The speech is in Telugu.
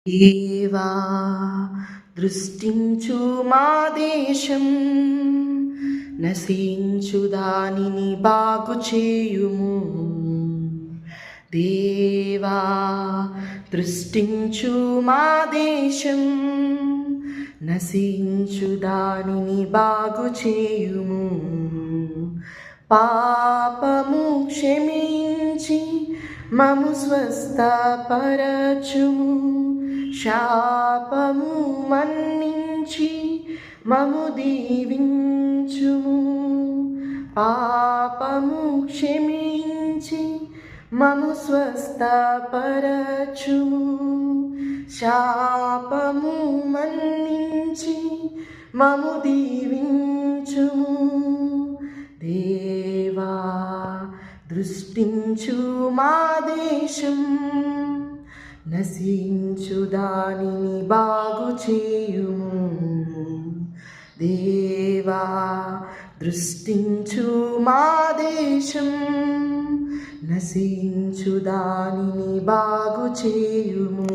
దేవా దృష్టించు మా దేశం, నశించు దానిని బాగు చేయుము. దేవా దృష్టించు మా దేశం, నశించు దానిని బాగు చేయుము. పాపము క్షమించి మము స్వస్థపరచుము, శాపము మన్నించి మము దీవించుము. పాపము క్షమించి మము స్వస్థపరచుము, శాపము మన్నించి మము దీవించుము. దేవా దృష్టించు మా దేశం, నశించు దానిని బాగు చేయుము. దేవా దృష్టించు మా దేశం, నశించు దానిని బాగు చేయుము.